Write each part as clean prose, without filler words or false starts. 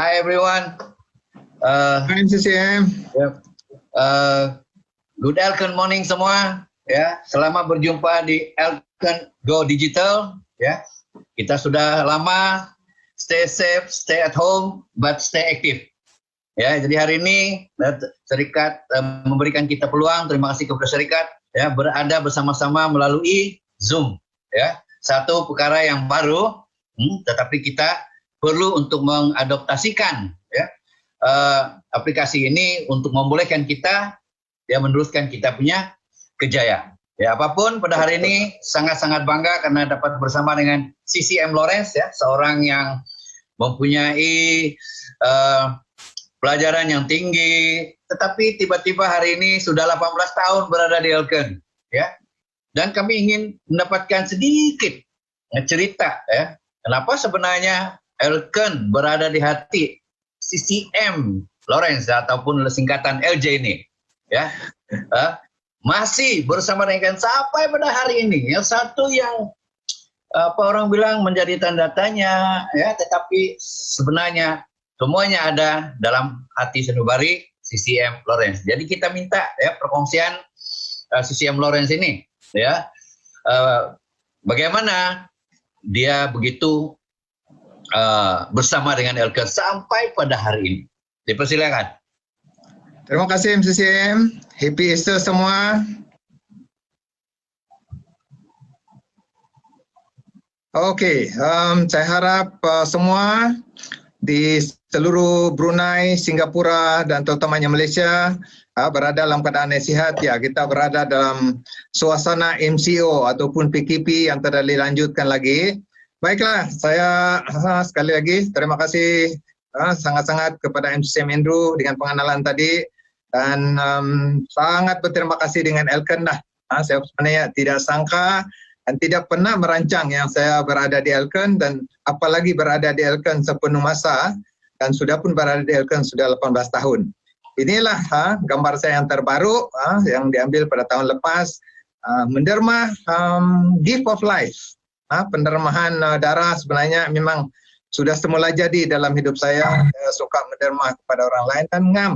Hi everyone. Hi CCM. Good Elken morning semua. Ya, selamat berjumpa di Elken Go Digital. Ya, kita sudah lama stay safe, stay at home, but stay active. Ya, jadi hari ini Serikat memberikan kita peluang. Terima kasih kepada Serikat. Ya, berada bersama-sama melalui Zoom. Ya, satu perkara yang baru, tetapi kita perlu untuk mengadaptasikan ya aplikasi ini untuk membolehkan kita ya meneruskan kita punya kejayaan. Ya, apapun pada hari ini sangat-sangat bangga karena dapat bersama dengan CCM Lawrence ya, seorang yang mempunyai pelajaran yang tinggi, tetapi tiba-tiba hari ini sudah 18 tahun berada di Elken ya. Dan kami ingin mendapatkan sedikit cerita ya, kenapa sebenarnya Elken berada di hati CCM Lawrence ataupun singkatan LJ ini ya, masih bersama dengan sampai pada hari ini. Yang satu yang apa orang bilang menjadi tanda tanya ya, tetapi sebenarnya semuanya ada dalam hati sanubari CCM Lawrence. Jadi kita minta ya perkongsian CCM Lawrence ini ya, bagaimana dia begitu bersama dengan Elken sampai pada hari ini. Dipersilakan. Terima kasih MCCM. Happy Easter semua. Oke, saya harap semua di seluruh Brunei, Singapura dan terutamanya Malaysia berada dalam keadaan yang sihat. Ya, kita berada dalam suasana MCO ataupun PKP yang tidak dilanjutkan lagi. Baiklah, saya sekali lagi terima kasih sangat-sangat kepada MCCM Andrew dengan pengenalan tadi, dan sangat berterima kasih dengan Elken dah. Saya sebenarnya tidak sangka dan tidak pernah merancang yang saya berada di Elken, dan apalagi berada di Elken sepenuh masa, dan sudah pun berada di Elken sudah 18 tahun. Inilah gambar saya yang terbaru yang diambil pada tahun lepas, menderma gift of life. Pendermahan darah sebenarnya memang sudah semula jadi dalam hidup saya. Saya suka menderma kepada orang lain dan ngam.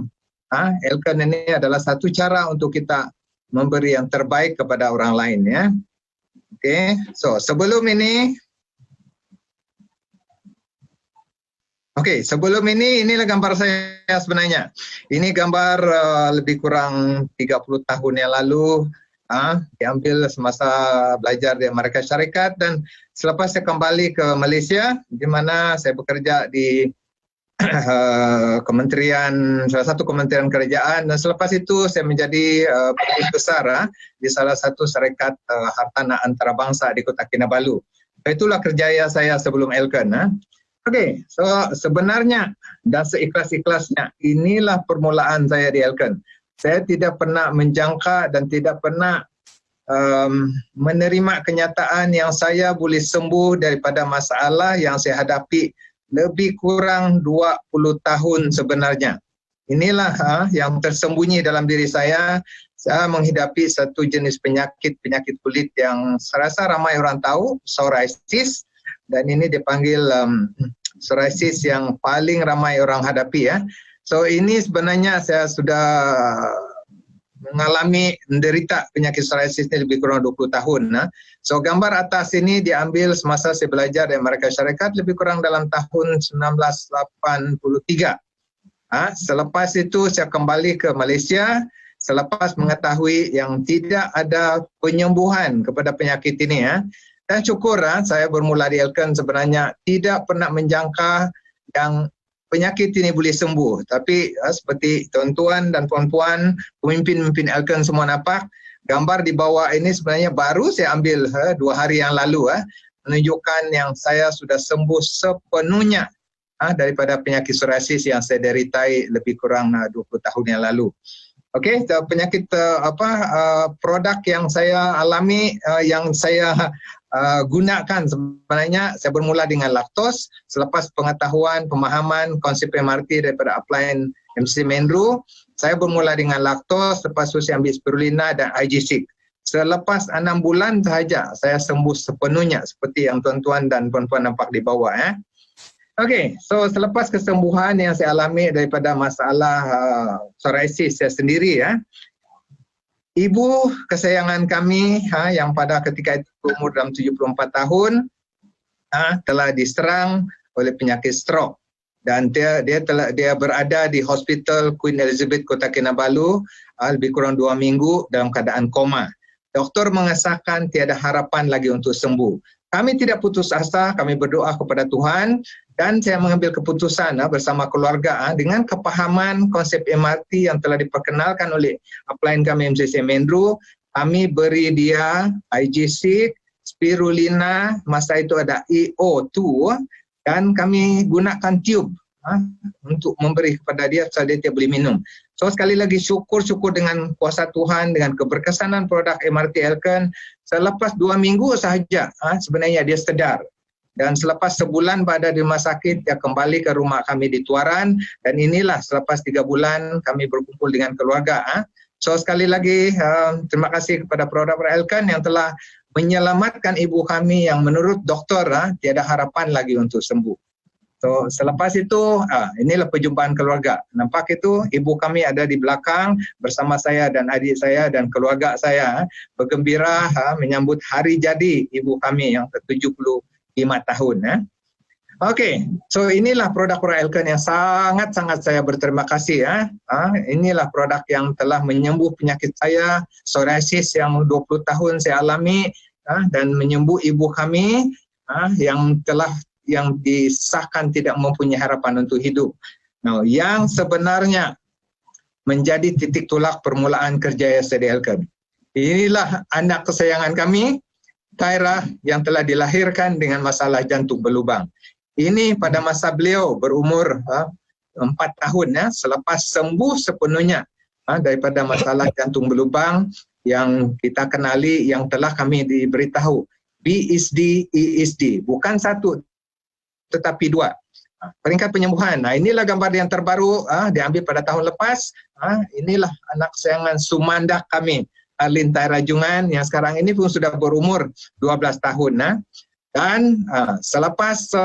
Elken ini adalah satu cara untuk kita memberi yang terbaik kepada orang lain ya. Oke, so sebelum ini, inilah gambar saya sebenarnya. Ini gambar lebih kurang 30 tahun yang lalu. Diambil semasa belajar di Amerika Syarikat, dan selepas saya kembali ke Malaysia di mana saya bekerja di salah satu kementerian kerajaan, dan selepas itu saya menjadi pengurus besar di salah satu syarikat hartanah antarabangsa di Kota Kinabalu. Itulah kerjaya saya sebelum Elken. Oke, so sebenarnya dan seikhlas-ikhlasnya inilah permulaan saya di Elken. Saya tidak pernah menjangka dan tidak pernah menerima kenyataan yang saya boleh sembuh daripada masalah yang saya hadapi lebih kurang 20 tahun sebenarnya. Inilah yang tersembunyi dalam diri saya. Saya menghidapi satu jenis penyakit kulit yang saya rasa ramai orang tahu, psoriasis, dan ini dipanggil psoriasis yang paling ramai orang hadapi ya. So ini sebenarnya saya sudah menderita penyakit psoriasis ini lebih kurang 20 tahun. So gambar atas ini diambil semasa saya belajar di Amerika Syarikat lebih kurang dalam tahun 1983. Selepas itu saya kembali ke Malaysia selepas mengetahui yang tidak ada penyembuhan kepada penyakit ini ya. Dan syukur saya bermula di Elken sebenarnya tidak pernah menjangka yang penyakit ini boleh sembuh. Tapi seperti tuan-tuan dan puan-puan, pemimpin-pemimpin Elken semua nampak, gambar di bawah ini sebenarnya baru saya ambil 2 hari yang lalu, menunjukkan yang saya sudah sembuh sepenuhnya daripada penyakit psoriasis yang saya deritai lebih kurang 20 tahun yang lalu. Okey, penyakit produk yang saya alami, yang saya gunakan sebenarnya, saya bermula dengan laktos. Selepas pengetahuan, pemahaman konsep MRT daripada upline MC Mendru, saya bermula dengan laktos. Lepas itu saya ambil spirulina dan IG6. Selepas 6 bulan sahaja saya sembuh sepenuhnya seperti yang tuan-tuan dan puan-puan nampak di bawah. Okey, so selepas kesembuhan yang saya alami daripada masalah psoriasis saya sendiri ya, ibu kesayangan kami yang pada ketika itu berumur dalam 74 tahun telah diserang oleh penyakit stroke dan dia berada di Hospital Queen Elizabeth Kota Kinabalu lebih kurang 2 minggu dalam keadaan koma. Doktor mengesahkan tiada harapan lagi untuk sembuh. Kami tidak putus asa, kami berdoa kepada Tuhan dan saya mengambil keputusan bersama keluarga dengan kepahaman konsep MRT yang telah diperkenalkan oleh upline kami MCC Mendru. Kami beri dia IG6, spirulina, masa itu ada EO2 dan kami gunakan tube untuk memberi kepada dia supaya dia boleh minum. So sekali lagi syukur dengan kuasa Tuhan, dengan keberkesanan produk MRT Elken. Selepas 2 minggu sahaja sebenarnya dia sedar. Dan selepas sebulan berada di rumah sakit, dia kembali ke rumah kami di Tuaran. Dan inilah selepas 3 bulan kami berkumpul dengan keluarga. So sekali lagi terima kasih kepada produk Elken yang telah menyelamatkan ibu kami yang menurut doktor tiada harapan lagi untuk sembuh. So selepas itu inilah perjumpaan keluarga. Nampak itu ibu kami ada di belakang bersama saya dan adik saya dan keluarga saya bergembira menyambut hari jadi ibu kami yang ke-75 tahun. Okey, so inilah produk Elken yang sangat-sangat saya berterima kasih inilah produk yang telah menyembuh penyakit saya, psoriasis yang 20 tahun saya alami dan menyembuh ibu kami yang disahkan tidak mempunyai harapan untuk hidup. Nah, yang sebenarnya menjadi titik tolak permulaan kerja SD Elken. Inilah anak kesayangan kami, Tyra, yang telah dilahirkan dengan masalah jantung berlubang. Ini pada masa beliau berumur 4 tahun selepas sembuh sepenuhnya daripada masalah jantung berlubang yang kita kenali, yang telah kami diberitahu BSD, ESD, bukan satu tetapi 2. Peringkat penyembuhan. Inilah gambar yang terbaru diambil pada tahun lepas. Inilah anak kesayangan Sumandak kami, Arlin Tyra Jungan, yang sekarang ini pun sudah berumur 12 tahun. Dan selepas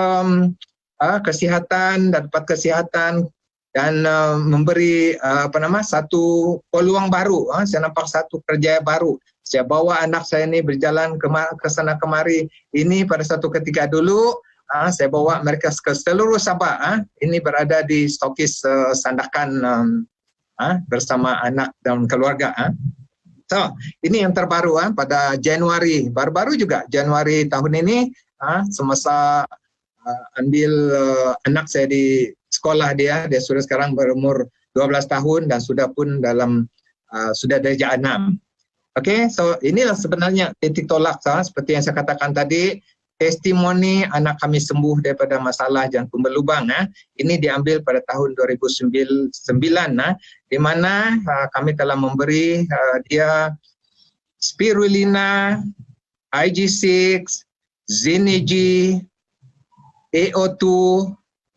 kesihatan, dapat kesihatan dan memberi satu peluang baru, saya nampak satu kerjaya baru. Saya bawa anak saya ini berjalan ke sana kemari. Ini pada satu ketika dulu saya bawa mereka ke seluruh Sabah. Ini berada di stokis Sandakan bersama anak dan keluarga. So, ini yang terbaru pada Januari, baru-baru juga Januari tahun ini semasa ambil anak saya di sekolah dia sudah sekarang berumur 12 tahun dan sudah pun dalam sudah darjah 6. Okey, so inilah sebenarnya titik tolak seperti yang saya katakan tadi. Testimoni anak kami sembuh daripada masalah jantung berlubang. Ini diambil pada tahun 2009 di mana kami telah memberi dia spirulina, IG6, Zinegi, EO2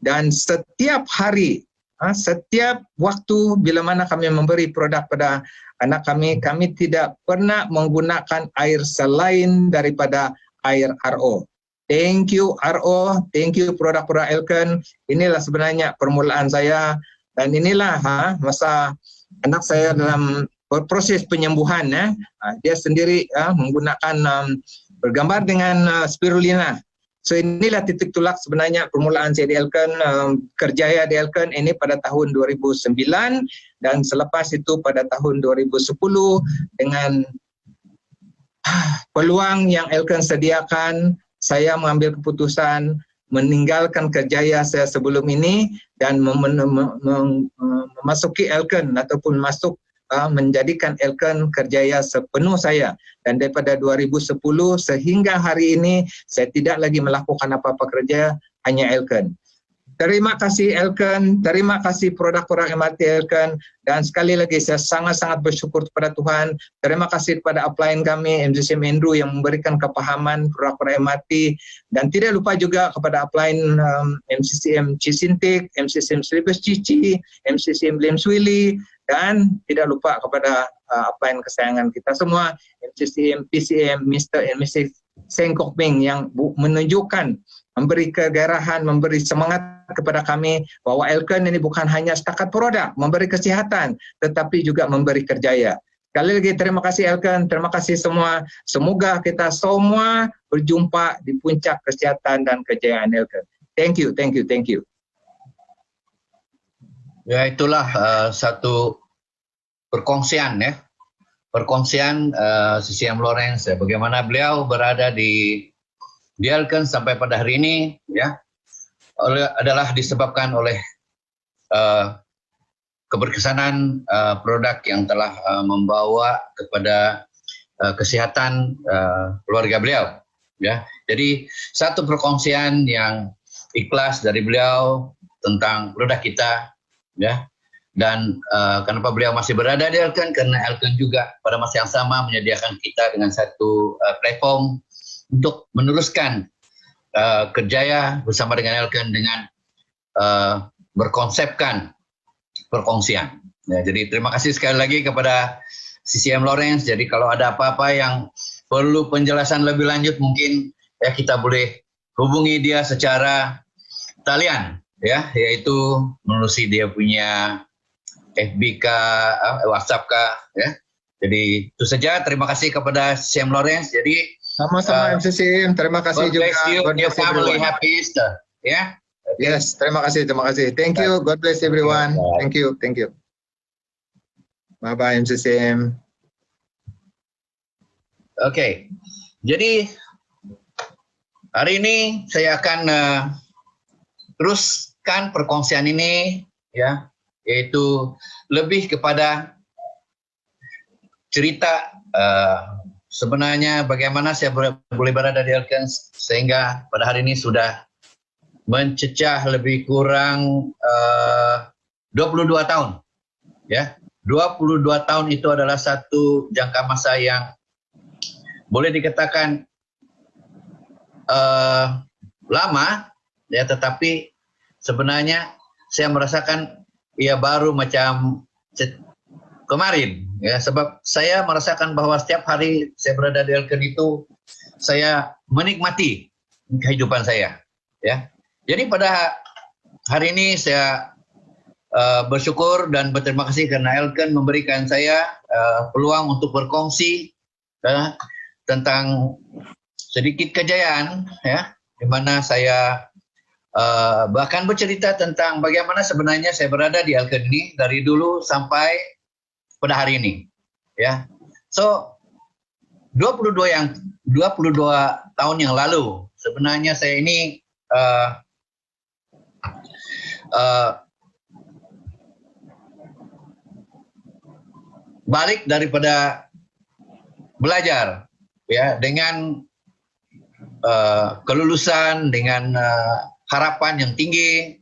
dan setiap hari, setiap waktu bila mana kami memberi produk pada anak kami, kami tidak pernah menggunakan air selain daripada air RO. Thank you RO, thank you produk-produk Elken. Inilah sebenarnya permulaan saya dan inilah masa anak saya dalam proses penyembuhan. Dia sendiri menggunakan bergambar dengan spirulina. So inilah titik tolak sebenarnya permulaan saya di Elken, kerjaya di Elken ini pada tahun 2009 dan selepas itu pada tahun 2010 dengan peluang yang Elken sediakan, saya mengambil keputusan meninggalkan kerjaya saya sebelum ini dan memasuki Elken ataupun masuk menjadikan Elken kerjaya sepenuh saya. Dan daripada 2010 sehingga hari ini saya tidak lagi melakukan apa-apa kerja, hanya Elken. Terima kasih Elken, terima kasih produk-produk MRT Elken dan sekali lagi saya sangat-sangat bersyukur kepada Tuhan. Terima kasih kepada upline kami MCC Mendru yang memberikan kepahaman produk-produk MRT dan tidak lupa juga kepada upline MCCM Cisintik, MCCM Selibes Cici, MCCM Lemswili dan tidak lupa kepada upline kesayangan kita semua MCCM PCM Mr. and Mrs. Seng Kok Ming yang menunjukkan, memberi kegairahan, memberi semangat kepada kami bahwa Elken ini bukan hanya setakat produk, memberi kesihatan, tetapi juga memberi kerjaya. Sekali lagi terima kasih Elken, terima kasih semua. Semoga kita semua berjumpa di puncak kesehatan dan kejayaan Elken. Thank you, thank you, thank you. Ya, itulah satu perkongsian ya. Perkongsian CCM Lawrence ya, bagaimana beliau berada di Elken sampai pada hari ini ya, adalah disebabkan oleh keberkesanan produk yang telah membawa kepada kesehatan keluarga beliau ya. Jadi satu perkongsian yang ikhlas dari beliau tentang produk kita ya. Dan kenapa beliau masih berada di Elken, karena Elken juga pada masa yang sama menyediakan kita dengan satu platform untuk meneruskan kerjaya bersama dengan Elken dengan berkonsepkan perkongsian. Ya, jadi terima kasih sekali lagi kepada CCM Lawrence. Jadi kalau ada apa-apa yang perlu penjelasan lebih lanjut mungkin ya kita boleh hubungi dia secara talian ya, yaitu melalui dia punya FB kah, WhatsApp kah, ya. Jadi itu saja. Terima kasih kepada CCM Lawrence. Jadi sama-sama MCCM. Terima kasih juga. God bless you, family, happy Easter. Ya. Yeah? Yes, terima kasih. Thank you. God bless everyone. Thank you. Bye bye MCCM. Oke. Jadi hari ini saya akan teruskan perkongsian ini ya, yaitu lebih kepada cerita sebenarnya bagaimana saya boleh berada di Elken sehingga pada hari ini sudah mencecah lebih kurang 22 tahun ya. 22 tahun itu adalah satu jangka masa yang boleh dikatakan lama ya, tetapi sebenarnya saya merasakan ia baru macam kemarin ya, sebab saya merasakan bahwa setiap hari saya berada di Elken itu saya menikmati kehidupan saya ya. Jadi pada hari ini saya bersyukur dan berterima kasih karena Elken memberikan saya peluang untuk berkongsi tentang sedikit kejayaan ya, di mana saya bahkan bercerita tentang bagaimana sebenarnya saya berada di Elken ini dari dulu sampai pada hari ini ya. So 22 tahun yang lalu sebenarnya saya ini balik daripada belajar ya, dengan kelulusan, dengan harapan yang tinggi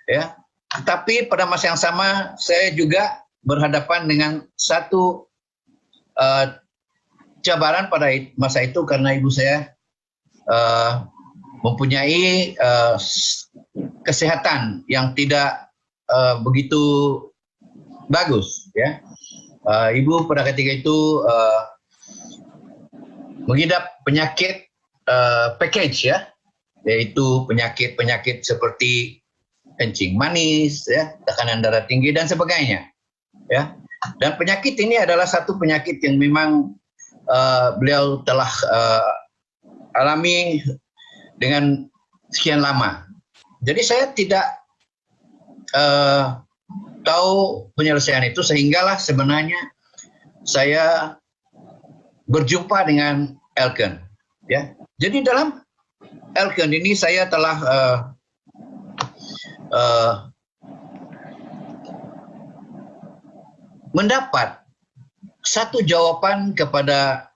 ya, tapi pada masa yang sama saya juga berhadapan dengan satu cabaran pada masa itu karena ibu saya mempunyai kesehatan yang tidak begitu bagus ya. Ibu pada ketika itu mengidap penyakit package ya, yaitu penyakit seperti kencing manis, ya, tekanan darah tinggi dan sebagainya, ya. Dan penyakit ini adalah satu penyakit yang memang beliau telah alami dengan sekian lama. Jadi saya tidak tahu penyelesaian itu, sehinggalah sebenarnya saya berjumpa dengan Elken, ya. Jadi dalam Elken ini saya telah mendapat satu jawaban kepada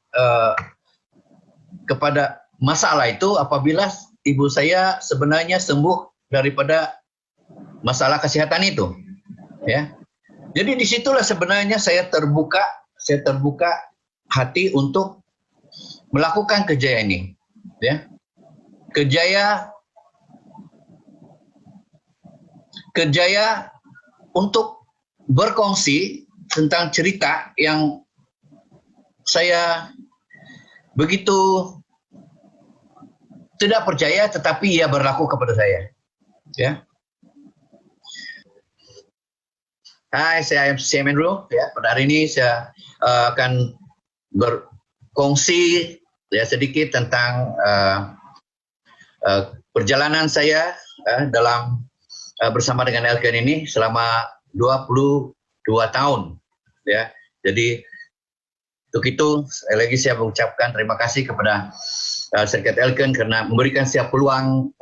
masalah itu apabila ibu saya sebenarnya sembuh daripada masalah kesehatan itu, ya. Jadi disitulah sebenarnya saya terbuka hati untuk melakukan kejayaan ini, ya. Kejaya untuk berkongsi tentang cerita yang saya begitu tidak percaya, tetapi ia berlaku kepada saya. Ya. Hai, saya MC Andrew. Ya, pada hari ini saya akan berkongsi ya sedikit tentang perjalanan saya dalam bersama dengan Elken ini selama 22 tahun. Ya, jadi untuk itu sekali lagi saya mengucapkan terima kasih kepada Syarikat Elken karena memberikan saya peluang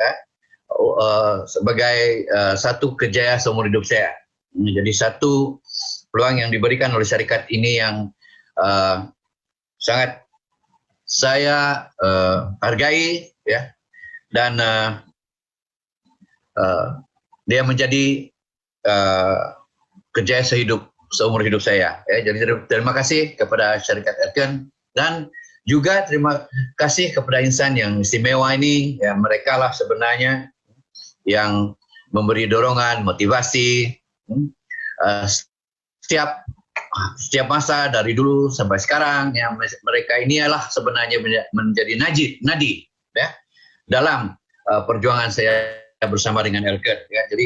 sebagai satu kejayaan seumur hidup saya. Jadi satu peluang yang diberikan oleh syarikat ini yang sangat saya hargai, ya, dan dia menjadi kejayaan seumur hidup saya. Ya. Jadi terima kasih kepada Syarikat Elken dan juga terima kasih kepada insan yang istimewa ini. Ya, mereka lah sebenarnya yang memberi dorongan, motivasi setiap masa dari dulu sampai sekarang. Ya, mereka ini adalah sebenarnya menjadi nadi ya, dalam perjuangan saya bersama dengan Elken. Ya, jadi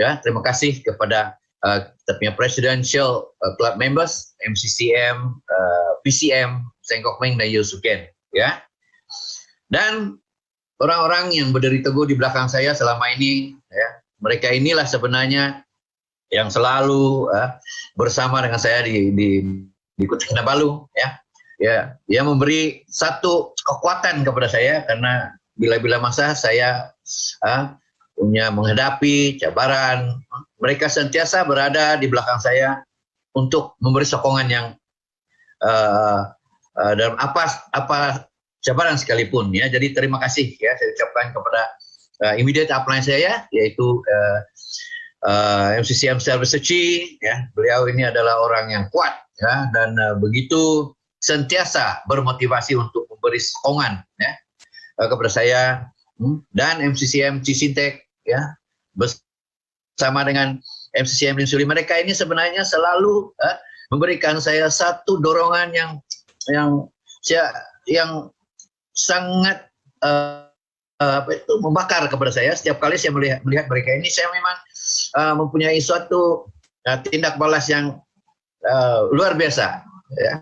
ya terima kasih kepada kita punya Presidential Club Members, MCCM, PCM, Sengkok Meng dan Yosuken, ya. Dan orang-orang yang berdiri teguh di belakang saya selama ini, ya, mereka inilah sebenarnya yang selalu bersama dengan saya di Kota Kinabalu, ya. Ya, dia memberi satu kekuatan kepada saya karena bila-bila masa saya punya menghadapi cabaran, mereka sentiasa berada di belakang saya untuk memberi sokongan yang dalam apa cabaran sekalipun, ya. Jadi terima kasih, ya, saya ucapkan kepada immediate upline saya, yaitu MCCM Service Secretary, ya. Beliau ini adalah orang yang kuat, ya, dan begitu sentiasa bermotivasi untuk memberi sokongan, ya, kepada saya dan MCCM Cisintek, ya, bersama dengan MCCM Linsuli. Mereka ini sebenarnya selalu memberikan saya satu dorongan yang sangat membakar kepada saya. Setiap kali saya melihat mereka ini, saya memang mempunyai suatu tindak balas yang luar biasa, ya.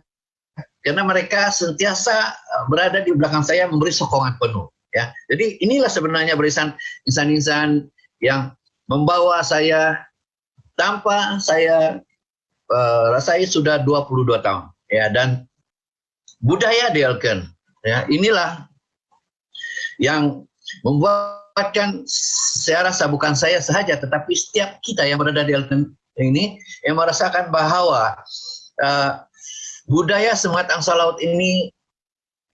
Karena mereka sentiasa berada di belakang saya memberi sokongan penuh, ya. Jadi inilah sebenarnya barisan insan-insan yang membawa saya tanpa saya rasai sudah 22 tahun, ya. Dan budaya di Elken, ya, inilah yang membuatkan, saya rasa bukan saya sahaja, tetapi setiap kita yang berada di Elken ini yang merasakan bahwa budaya semangat angsa laut ini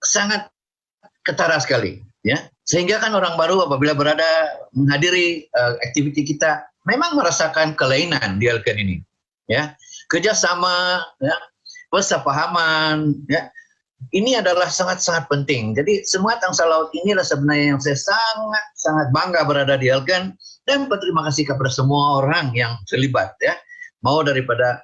sangat ketara sekali, ya. Sehingga kan orang baru apabila berada menghadiri aktiviti kita memang merasakan kelainan di Elken ini, ya. Kerjasama, ya, persepahaman, ya. Ini adalah sangat-sangat penting. Jadi semangat angsa laut inilah sebenarnya yang saya sangat-sangat bangga berada di Elken, dan berterima kasih kepada semua orang yang terlibat, ya. Mau daripada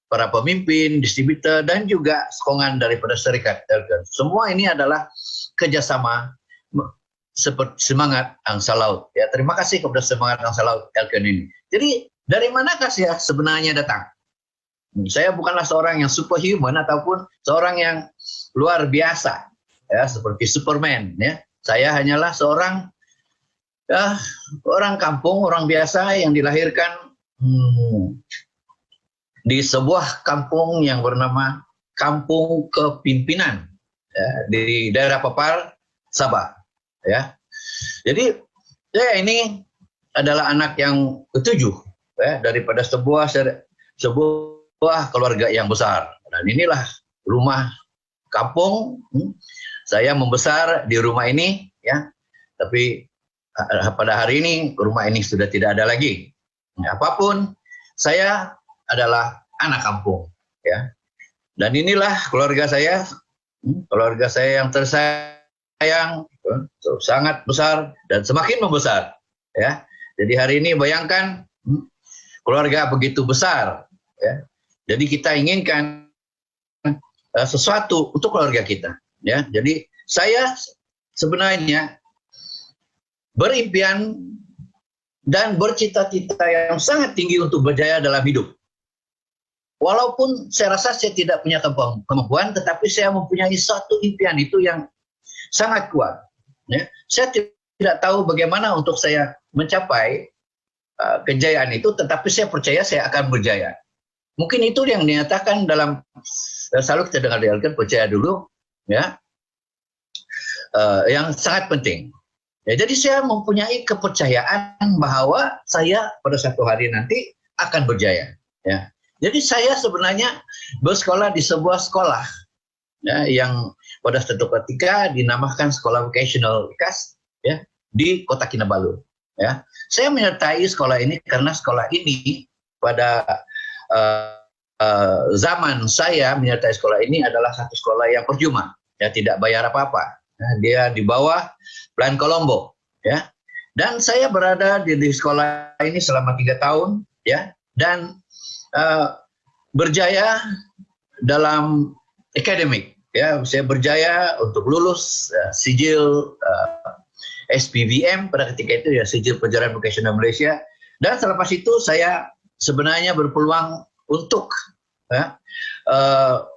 para pemimpin, distributor, dan juga sokongan daripada Syarikat Elken. Semua ini adalah kerjasama seperti semangat angsa laut, ya. Terima kasih kepada semangat angsa laut Elken ini. Jadi dari manakah saya sebenarnya datang? Saya bukanlah seorang yang superhuman ataupun seorang yang luar biasa, ya, seperti Superman, ya. Saya hanyalah seorang orang kampung, orang biasa yang dilahirkan di sebuah kampung yang bernama Kampung Kepimpinan, ya, di daerah Papar, Sabah, ya. Jadi saya ini adalah anak yang ketujuh, ya, daripada sebuah keluarga yang besar. Dan inilah rumah kampung. Saya membesar di rumah ini, ya. Tapi pada hari ini rumah ini sudah tidak ada lagi. Ya, apapun, saya adalah anak kampung, ya. Dan inilah keluarga saya yang tersayang, sangat besar dan semakin membesar, ya. Jadi hari ini bayangkan keluarga begitu besar, ya. Jadi kita inginkan sesuatu untuk keluarga kita. Ya, jadi saya sebenarnya berimpian dan bercita-cita yang sangat tinggi untuk berjaya dalam hidup. Walaupun saya rasa saya tidak punya kemampuan, tetapi saya mempunyai satu impian itu yang sangat kuat. Ya. Saya tidak tahu bagaimana untuk saya mencapai kejayaan itu, tetapi saya percaya saya akan berjaya. Mungkin itu yang dinyatakan dalam, selalu kita dengar di Elken, percaya dulu, ya, yang sangat penting. Ya, jadi saya mempunyai kepercayaan bahwa saya pada suatu hari nanti akan berjaya. Ya. Jadi saya sebenarnya bersekolah di sebuah sekolah, ya, yang pada suatu ketika dinamakan sekolah vocational IKAS, ya, di Kota Kinabalu. Ya, saya menyertai sekolah ini karena sekolah ini pada zaman saya menyertai sekolah ini adalah satu sekolah yang percuma, ya, tidak bayar apa-apa. Ya, dia di bawah Plan Colombo, ya. Dan saya berada di sekolah ini selama 3 tahun, ya, dan berjaya dalam akademik, ya. Saya berjaya untuk lulus sijil SPVM pada ketika itu, ya, sijil pelajaran vocasional Malaysia. Dan selepas itu saya sebenarnya berpeluang untuk, ya,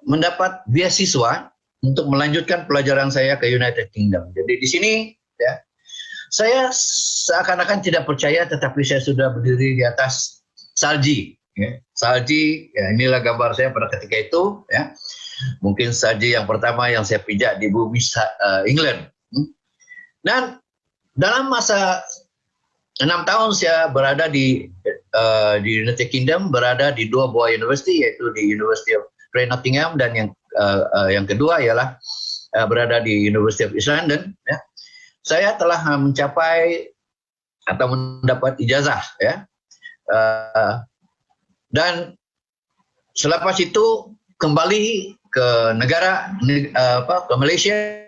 mendapat beasiswa untuk melanjutkan pelajaran saya ke United Kingdom. Jadi di sini, ya, saya seakan-akan tidak percaya, tetapi saya sudah berdiri di atas salji. Ya. Salji, ya, inilah gambar saya pada ketika itu. Ya. Mungkin salji yang pertama yang saya pijak di bumi England. Dan dalam masa 6 tahun saya berada di United Kingdom, berada di 2 buah university, yaitu di University of Great Nottingham, dan yang kedua ialah berada di University of East London. Ya. Saya telah mencapai atau mendapat ijazah, ya. Dan selepas itu kembali ke negara, ke Malaysia,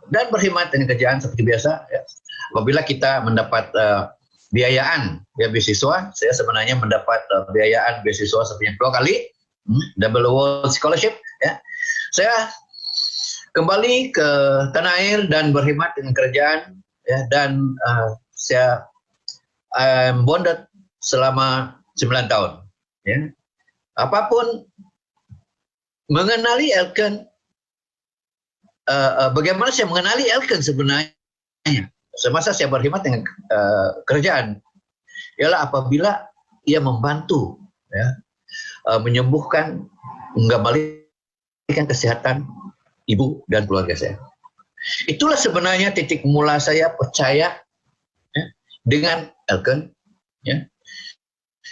dan berkhidmat dengan kerjaan seperti biasa. Ya. Apabila kita mendapat biayaan, ya, beasiswa, saya sebenarnya mendapat biayaan beasiswa sebanyak 2 kali, double award scholarship. Ya. Saya kembali ke tanah air dan berkhidmat dengan kerjaan, ya, dan saya bonded selama 9 tahun. Ya. Apapun mengenali Elken, bagaimana saya mengenali Elken sebenarnya semasa saya berkhidmat dengan kerjaan ialah apabila ia membantu, ya, menyembuhkan, mengembalikan kesehatan ibu dan keluarga saya. Itulah sebenarnya titik mula saya percaya, ya, dengan Elken. Ya.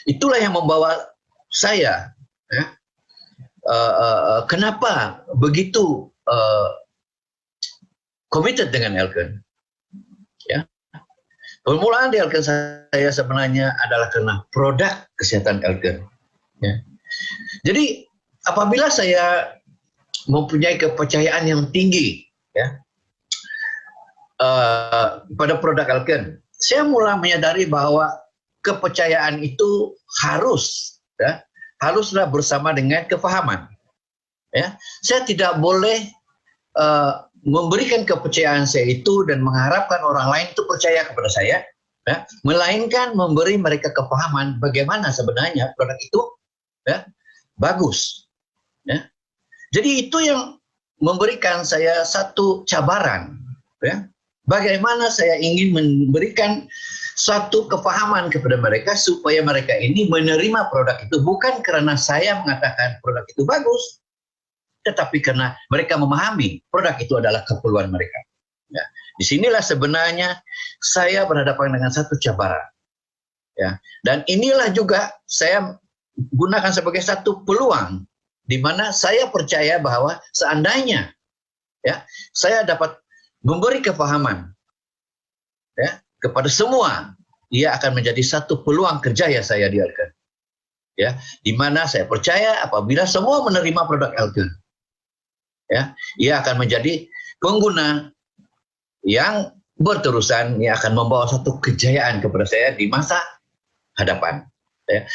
Itulah yang membawa saya, ya, kenapa begitu committed dengan Elken. Ya. Permulaan di Elken saya sebenarnya adalah karena produk kesehatan Elken. Ya. Jadi apabila saya mempunyai kepercayaan yang tinggi, ya, pada produk Elken, saya mulai menyadari bahwa kepercayaan itu haruslah bersama dengan kefahaman. Ya, saya tidak boleh memberikan kepercayaan saya itu dan mengharapkan orang lain itu percaya kepada saya, ya, melainkan memberi mereka kepahaman bagaimana sebenarnya produk itu, ya, bagus. Ya. Jadi itu yang memberikan saya satu cabaran, ya, bagaimana saya ingin memberikan suatu kepahaman kepada mereka supaya mereka ini menerima produk itu bukan karena saya mengatakan produk itu bagus, tetapi karena mereka memahami produk itu adalah keperluan mereka. Ya. Disinilah sebenarnya saya berhadapan dengan satu cabaran. Ya. Dan inilah juga saya gunakan sebagai satu peluang di mana saya percaya bahwa seandainya, ya, saya dapat memberi kepahaman, ya, kepada semua, ia akan menjadi satu peluang kerjaya saya di Elken. Ya, di mana saya percaya apabila semua menerima produk Elken, ya, ia akan menjadi pengguna yang berterusan, ia akan membawa satu kejayaan kepada saya di masa hadapan. Ya.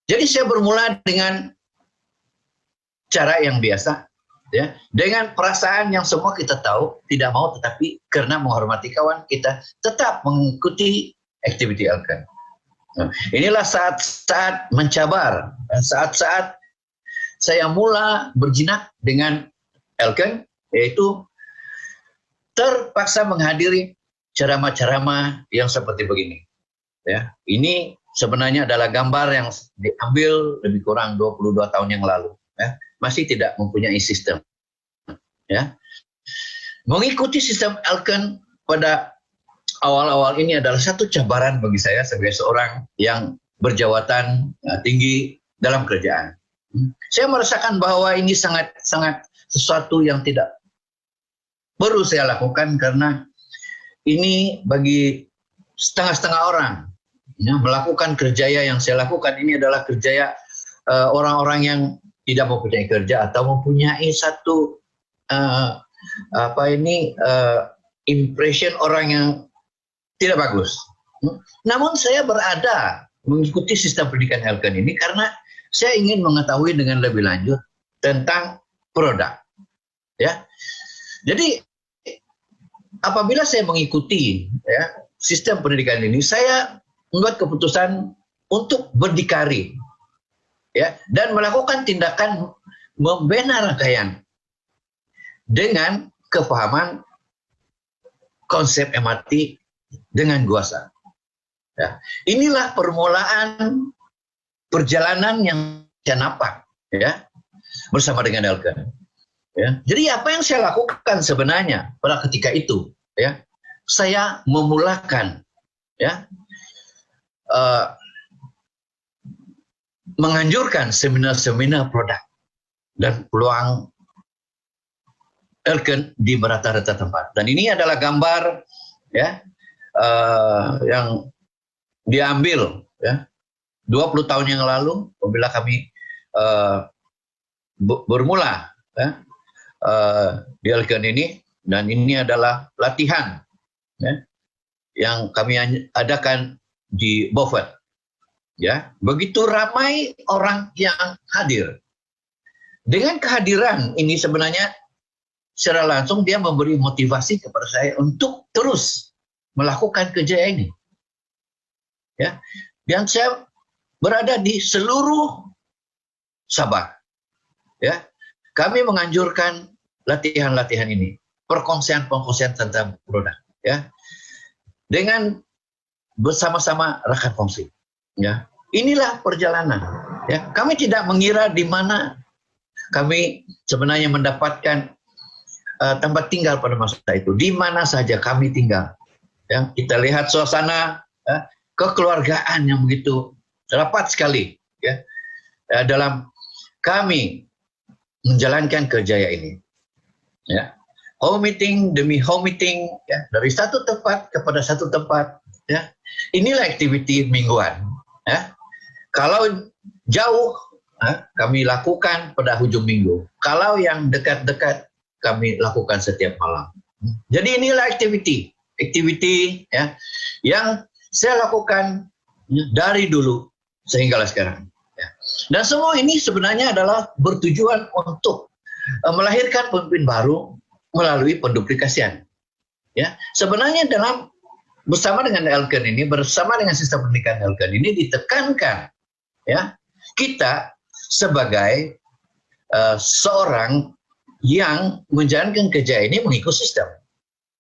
Jadi saya bermula dengan cara yang biasa, ya, dengan perasaan yang semua kita tahu tidak mau, tetapi karena menghormati kawan kita tetap mengikuti activity Elkan. Nah, inilah saat-saat mencabar, saat-saat saya mula berjinak dengan Elkan, yaitu terpaksa menghadiri ceramah-ceramah yang seperti begini. Ya, ini sebenarnya adalah gambar yang diambil lebih kurang 22 tahun yang lalu. Ya, masih tidak mempunyai sistem. Ya, mengikuti sistem Elkan pada awal-awal ini adalah satu cabaran bagi saya sebagai seorang yang berjawatan tinggi dalam kerjaan. Saya merasakan bahwa ini sangat sesuatu yang tidak perlu saya lakukan, karena ini bagi setengah-setengah orang. Ya, melakukan kerjaya yang saya lakukan ini adalah kerjaya orang-orang yang tidak mempunyai kerja atau mempunyai satu impression orang yang tidak bagus. Namun saya berada mengikuti sistem pendidikan Elkan ini karena saya ingin mengetahui dengan lebih lanjut tentang produk. Ya, jadi apabila saya mengikuti sistem pendidikan ini, saya membuat keputusan untuk berdikari, ya, dan melakukan tindakan membina rangkaian dengan kepahaman konsep MRT dengan kuasa. Ya, inilah permulaan perjalanan yang saya nampak, ya, bersama dengan Elkan. Ya, jadi apa yang saya lakukan sebenarnya pada ketika itu, ya, saya memulakan, ya, menganjurkan seminar-seminar produk dan peluang Elkan di rata-rata tempat. Dan ini adalah gambar, ya, yang diambil, ya, 20 tahun yang lalu apabila kami bermula, ya, di Elkan ini, dan ini adalah latihan, ya, yang kami adakan di Beaufort. Ya, begitu ramai orang yang hadir. Dengan kehadiran ini sebenarnya secara langsung dia memberi motivasi kepada saya untuk terus melakukan kerja ini. Ya, dan saya berada di seluruh Sabah. Ya, kami menganjurkan latihan-latihan ini, perkongsian tentang produk, ya, dengan bersama-sama rekan kongsi. Ya, inilah perjalanan. Ya, kami tidak mengira di mana kami sebenarnya mendapatkan tempat tinggal pada masa itu. Di mana saja kami tinggal. Ya, kita lihat suasana kekeluargaan yang begitu rapat sekali, ya, dalam kami menjalankan kerjaya ini. Ya, home meeting demi home meeting, ya, dari satu tempat kepada satu tempat. Ya, inilah aktiviti mingguan. Ya. Kalau jauh, kami lakukan pada hujung minggu. Kalau yang dekat-dekat, kami lakukan setiap malam. Jadi inilah aktiviti, ya, yang saya lakukan dari dulu sehingga sekarang. Ya. Dan semua ini sebenarnya adalah bertujuan untuk melahirkan pemimpin baru melalui penduplikasian. Ya, sebenarnya bersama dengan Elkan ini, bersama dengan sistem pendidikan Elkan ini ditekankan, ya, kita sebagai seorang yang menjalankan kerja ini mengikut sistem.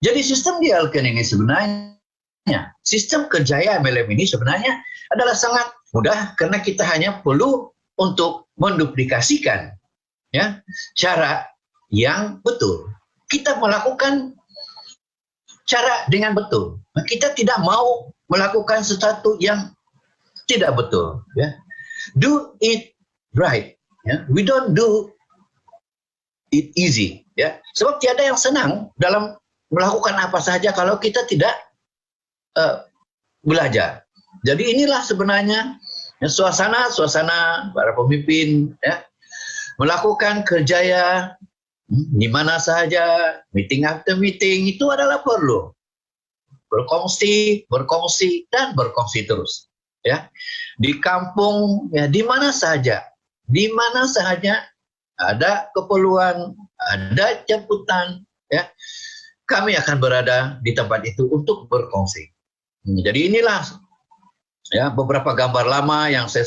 Jadi sistem di Elkan ini sebenarnya, sistem kerjaya MLM ini sebenarnya adalah sangat mudah karena kita hanya perlu untuk menduplikasikan, ya, cara yang betul. Kita melakukan cara dengan betul. Kita tidak mau melakukan sesuatu yang tidak betul. Ya. Do it right. Ya. We don't do it easy. Ya. Sebab tiada yang senang dalam melakukan apa saja kalau kita tidak belajar. Jadi inilah sebenarnya ya, suasana para pemimpin, ya, melakukan kerjaya di mana saja, meeting after meeting, itu adalah perlu berkongsi dan berkongsi terus, ya, di kampung, ya, di mana saja ada keperluan, ada jemputan, ya, kami akan berada di tempat itu untuk berkongsi. Jadi inilah ya beberapa gambar lama yang saya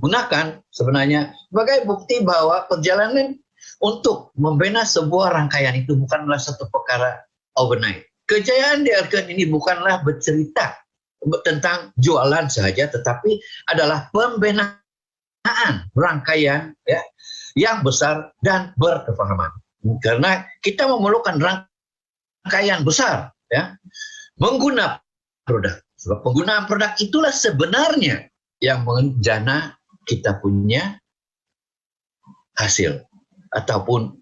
gunakan sebenarnya sebagai bukti bahwa perjalanan untuk membina sebuah rangkaian itu bukanlah satu perkara overnight. Kejayaan di Elken ini bukanlah bercerita tentang jualan saja, tetapi adalah pembinaan rangkaian ya, yang besar dan berkefahaman. Karena kita memerlukan rangkaian besar, ya, menggunakan produk. Sebab penggunaan produk itulah sebenarnya yang menjana kita punya hasil ataupun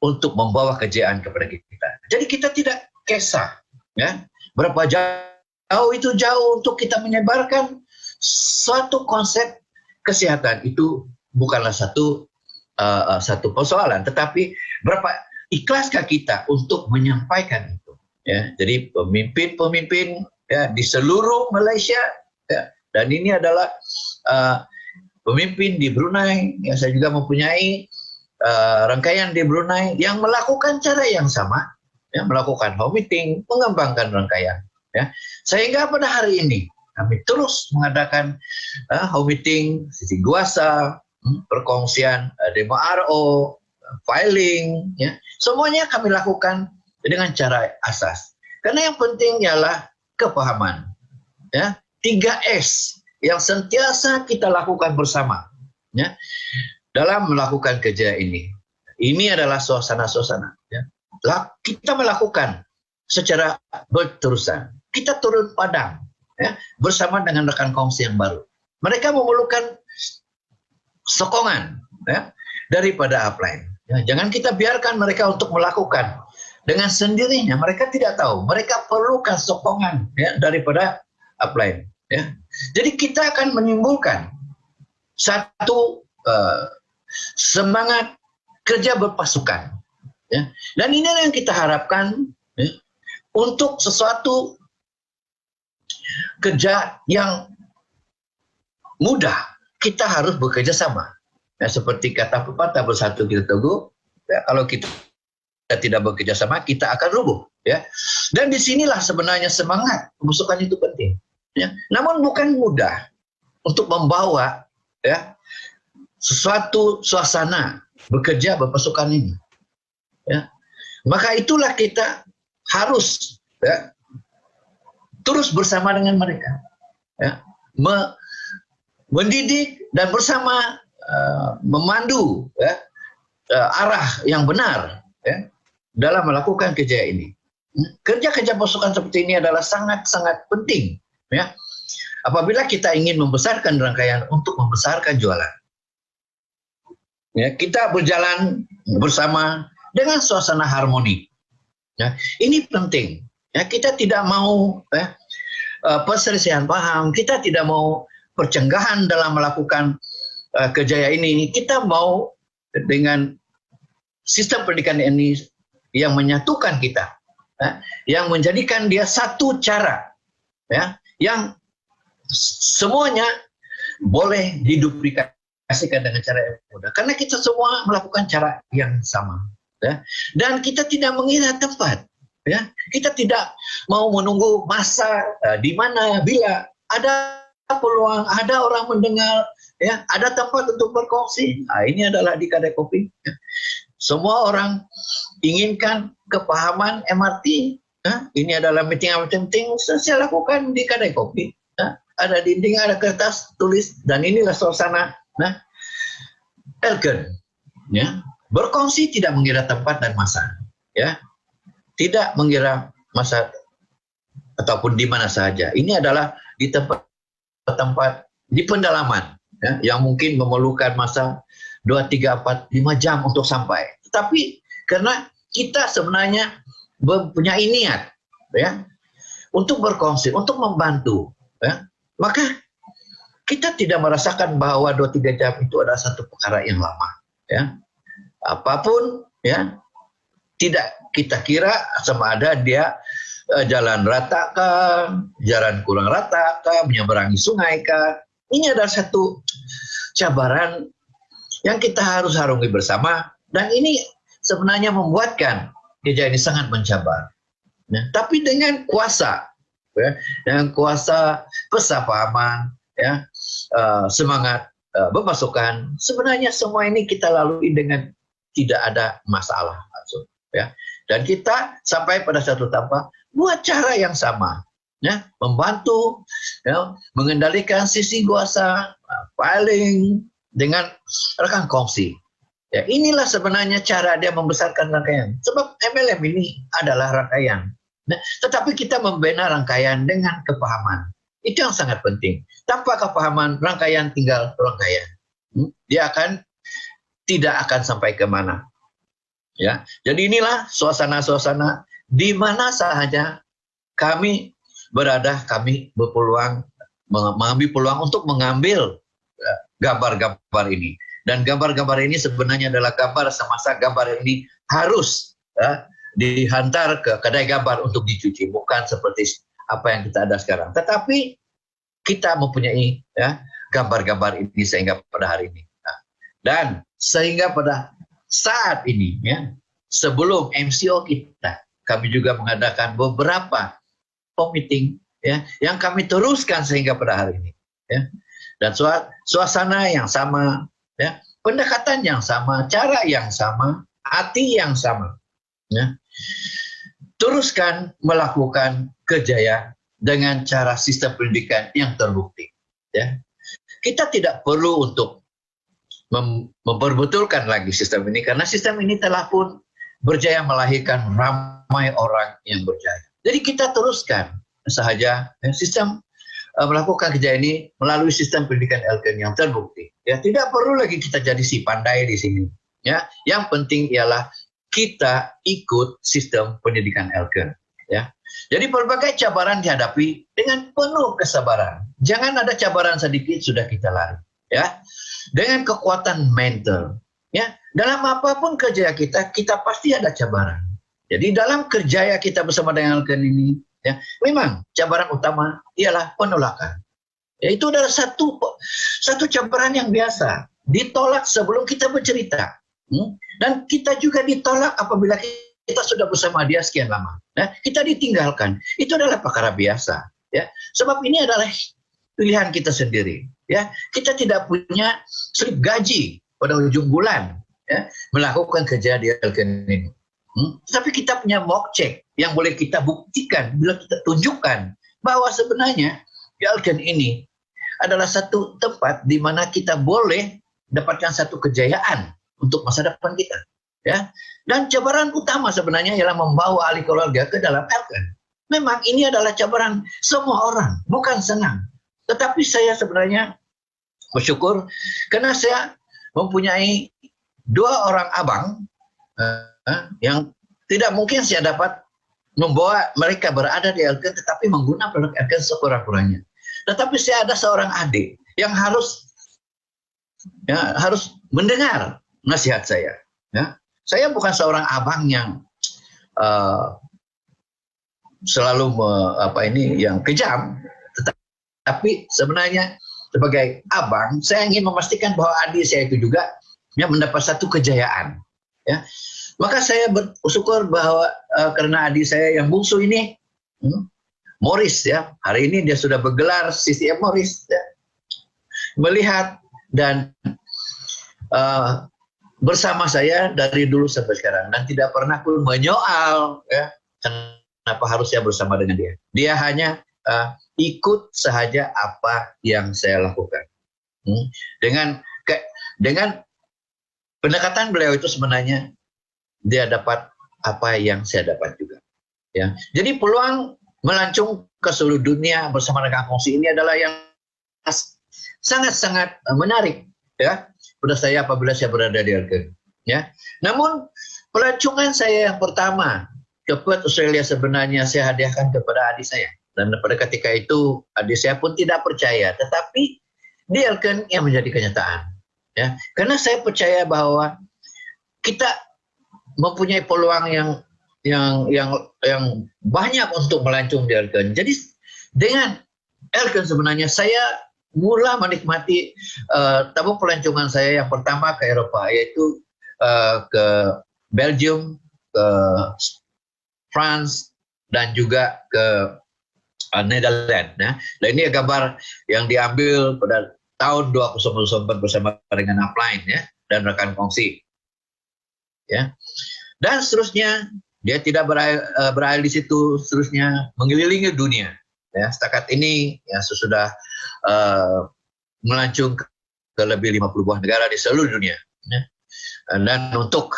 untuk membawa kejayaan kepada kita. Jadi kita tidak kisah, ya, berapa jauh itu jauh untuk kita menyebarkan suatu konsep kesehatan itu bukanlah satu persoalan, tetapi berapa ikhlaskah kita untuk menyampaikan itu, ya. Jadi pemimpin-pemimpin ya di seluruh Malaysia, ya, dan ini adalah pemimpin di Brunei, yang saya juga mempunyai rangkaian di Brunei yang melakukan cara yang sama, ya, melakukan home meeting, mengembangkan rangkaian, ya, sehingga pada hari ini kami terus mengadakan home meeting, sisi kuasa, perkongsian demo RO, filing, ya, semuanya kami lakukan dengan cara asas. Karena yang penting ialah kepahaman, ya, 3S yang sentiasa kita lakukan bersama, ya, dalam melakukan kerja ini. Ini adalah suasana-suasana, ya. Kita melakukan secara berterusan. Kita turun padang, ya, bersama dengan rekan kongsi yang baru. Mereka memerlukan sokongan, ya, daripada upline. Ya, jangan kita biarkan mereka untuk melakukan dengan sendirinya. Mereka tidak tahu. Mereka perlukan sokongan, ya, daripada upline. Ya. Jadi kita akan menimbulkan satu semangat kerja berpasukan. Ya. Dan ini yang kita harapkan, ya, untuk sesuatu kerja yang mudah, kita harus bekerja sama. Ya, seperti kata pepatah, bersatu kita teguh. Ya, kalau kita tidak bekerja sama, kita akan rubuh. Ya. Dan disinilah sebenarnya semangat pemasukan itu penting. Ya. Namun bukan mudah untuk membawa, ya, sesuatu suasana bekerja berpasukan ini. Ya. Maka itulah kita harus, ya, terus bersama dengan mereka, ya, mendidik dan bersama memandu, ya, arah yang benar, ya, dalam melakukan kerja ini. Kerja-kerja pasukan seperti ini adalah sangat-sangat penting, ya, apabila kita ingin membesarkan rangkaian untuk membesarkan jualan. Ya, kita berjalan bersama dengan suasana harmoni. Ya, ini penting. Ya, kita tidak mau, ya, perselisihan paham, kita tidak mau percenggahan dalam melakukan kerja ini. Kita mau dengan sistem pendidikan ini yang menyatukan kita, ya, yang menjadikan dia satu cara, ya, yang semuanya boleh diduplikasikan dengan cara yang mudah. Karena kita semua melakukan cara yang sama, ya. Dan kita tidak mengira tempat, ya. Kita tidak mau menunggu masa di mana, bila ada peluang, ada orang mendengar, ya, ada tempat untuk berkongsi. Nah, ini adalah di Kedai Kopi. Ya. Semua orang inginkan kepahaman MRT. Ya. Ini adalah meeting yang penting. Saya lakukan di Kedai Kopi. Ya. Ada dinding, ada kertas tulis, dan inilah suasana. Nah, Elken, ya, berkongsi tidak mengira tempat dan masa. Ya. Tidak mengira masa ataupun di mana saja. Ini adalah di tempat di pendalaman, ya, yang mungkin memerlukan masa 2, 3, 4, 5 jam untuk sampai. Tetapi karena kita sebenarnya mempunyai niat, ya, untuk berkongsi, untuk membantu, ya, maka kita tidak merasakan bahwa 2-3 jam itu adalah satu perkara yang lama. Ya. Apapun, ya, tidak kita kira sama ada dia jalan rata kah, jalan kurang rata kah, menyeberangi sungai kah. Ini adalah satu cabaran yang kita harus harungi bersama, dan ini sebenarnya membuatkan gereja ini sangat mencabar. Nah, tapi dengan kuasa, ya, dengan kuasa kesapahaman, ya, semangat pemasukan, sebenarnya semua ini kita lalui dengan tidak ada masalah, ya. Dan kita sampai pada satu tahap buat cara yang sama, ya, membantu, ya, mengendalikan sisi kuasa, filing dengan rekan kongsi. Ya, inilah sebenarnya cara dia membesarkan rangkaian. Sebab MLM ini adalah rangkaian. Nah, tetapi kita membina rangkaian dengan kepahaman. Itu yang sangat penting. Tanpa kepahaman, rangkaian tinggal rangkaian. Dia tidak akan sampai kemana. Ya, jadi inilah suasana-suasana di mana saja kami berada, kami berpeluang mengambil peluang untuk mengambil gambar-gambar ini. Dan gambar-gambar ini sebenarnya adalah gambar semasa gambar ini harus dihantar ke kedai gambar untuk dicuci, bukan seperti apa yang kita ada sekarang. Tetapi kita mempunyai, ya, gambar-gambar ini sehingga pada hari ini. Dan sehingga pada saat ini, ya, sebelum MCO kita, kami juga mengadakan beberapa meeting, ya, yang kami teruskan sehingga pada hari ini, ya. Dan suasana yang sama, ya, pendekatan yang sama, cara yang sama, hati yang sama, ya. Teruskan melakukan kerjaya dengan cara sistem pendidikan yang terbukti, ya. Kita tidak perlu untuk memperbetulkan lagi sistem ini, karena sistem ini telah pun berjaya melahirkan ramai orang yang berjaya. Jadi kita teruskan sahaja, ya, sistem melakukan kerja ini melalui sistem pendidikan Elken yang terbukti. Ya, tidak perlu lagi kita jadi si pandai di sini. Ya, yang penting ialah kita ikut sistem pendidikan Elken. Ya, jadi berbagai cabaran dihadapi dengan penuh kesabaran. Jangan ada cabaran sedikit sudah kita lari. Ya, dengan kekuatan mental. Ya, dalam apapun kerja kita pasti ada cabaran. Jadi dalam kerja kita bersama dengan Elken ini, ya, memang cabaran utama ialah penolakan. Ya, itu adalah satu cabaran yang biasa. Ditolak sebelum kita bercerita. Dan kita juga ditolak apabila kita sudah bersama dia sekian lama. Nah, kita ditinggalkan. Itu adalah perkara biasa. Ya, sebab ini adalah pilihan kita sendiri. Ya, kita tidak punya slip gaji pada ujung bulan, ya, melakukan kerja di Elken ini. Tapi kita punya mock check yang boleh kita buktikan, bila kita tunjukkan bahwa sebenarnya Elken ini adalah satu tempat di mana kita boleh dapatkan satu kejayaan untuk masa depan kita. Ya, dan cabaran utama sebenarnya ialah membawa ahli keluarga ke dalam Elken. Memang ini adalah cabaran semua orang, bukan senang. Tetapi saya sebenarnya bersyukur karena saya mempunyai 2 orang abang yang tidak mungkin saya dapat membawa mereka berada di Elken, tetapi menggunakan produk Elken sekurang-kurangnya. Tetapi saya ada seorang adik yang harus mendengar nasihat saya. Ya. Saya bukan seorang abang yang selalu yang kejam, tetapi sebenarnya sebagai abang, saya ingin memastikan bahwa adik saya itu juga mendapat satu kejayaan. Ya. Maka saya bersyukur bahwa karena adik saya yang bungsu ini, Morris, ya, hari ini dia sudah bergelar CCM Morris, ya, melihat dan bersama saya dari dulu sampai sekarang, dan tidak pernah pun menyoal, ya, kenapa harus saya bersama dengan dia. Dia hanya ikut sahaja apa yang saya lakukan. Dengan pendekatan beliau itu sebenarnya dia dapat apa yang saya dapat juga. Ya, jadi peluang melancung ke seluruh dunia bersama dengan kongsi ini adalah yang sangat-sangat menarik, ya, pada saya apabila saya berada di Elken. Ya, namun pelancongan saya yang pertama ke Perth, Australia sebenarnya saya hadiahkan kepada adik saya. Dan pada ketika itu adik saya pun tidak percaya, tetapi di Elken yang menjadi kenyataan. Ya, karena saya percaya bahwa kita mempunyai peluang yang banyak untuk melancung di Elken. Jadi dengan Elken sebenarnya saya mula menikmati tabung pelancongan saya yang pertama ke Eropa, yaitu ke Belgium, ke France, dan juga ke Netherlands. Ya. Dan ini gambar yang diambil pada tahun 2004 bersama dengan upline, ya, dan rekan kongsi. Ya. Dan seterusnya, dia tidak berakhir di situ, seterusnya mengelilingi dunia. Ya, setakat ini ya sudah melancung ke lebih 50 buah negara di seluruh dunia. Ya. Dan untuk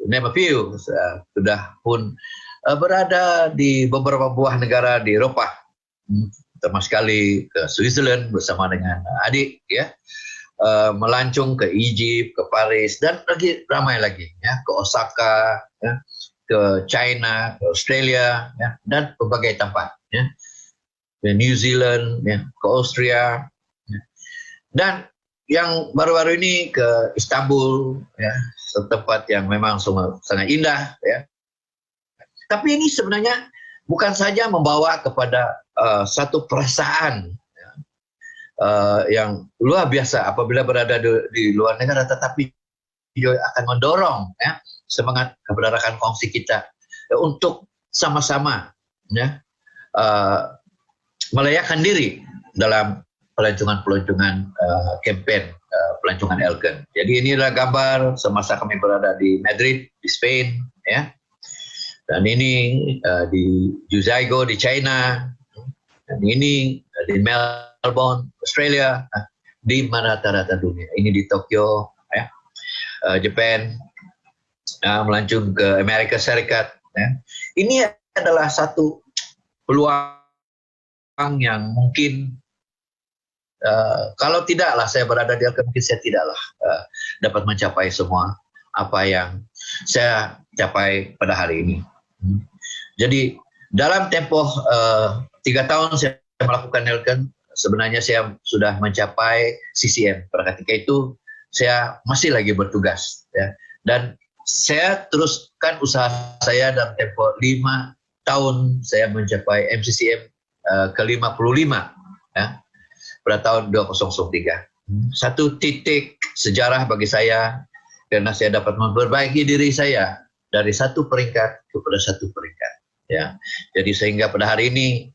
name a few, sudah pun berada di beberapa buah negara di Eropa, terutama sekali ke Switzerland bersama dengan adik, ya, melancung ke Egypt, ke Paris, dan lagi ramai lagi, ya, ke Osaka, ya, ke China, ke Australia, ya, dan berbagai tempat, ya, ke New Zealand, ya, ke Austria, ya. Dan yang baru-baru ini ke Istanbul, ya, tempat yang memang sangat indah, ya. Tapi ini sebenarnya bukan saja membawa kepada satu perasaan, ya, yang luar biasa apabila berada di luar negara, tetapi dia akan mendorong, ya, semangat kepada rekan kongsi kita, ya, untuk sama-sama, ya, melayakkan diri dalam pelancongan-pelancongan campaign pelancongan Elken. Jadi inilah gambar semasa kami berada di Madrid, di Spain, ya. Dan ini di Juzhaigo di China, dan ini di Melbourne, Australia, di rata-rata dunia. Ini di Tokyo, ya, Japan, melancung ke Amerika Serikat. Ya. Ini adalah satu peluang yang mungkin kalau tidaklah saya berada di Elken, mungkin saya tidaklah dapat mencapai semua apa yang saya capai pada hari ini. Jadi dalam tempoh 3 tahun saya melakukan Elken, sebenarnya saya sudah mencapai CCM. Pada ketika itu saya masih lagi bertugas, ya. Dan saya teruskan usaha saya dalam tempoh 5 tahun saya mencapai MCCM ke-55, ya, pada tahun 2003. Satu titik sejarah bagi saya, karena saya dapat memperbaiki diri saya dari satu peringkat kepada satu peringkat, ya. Jadi sehingga pada hari ini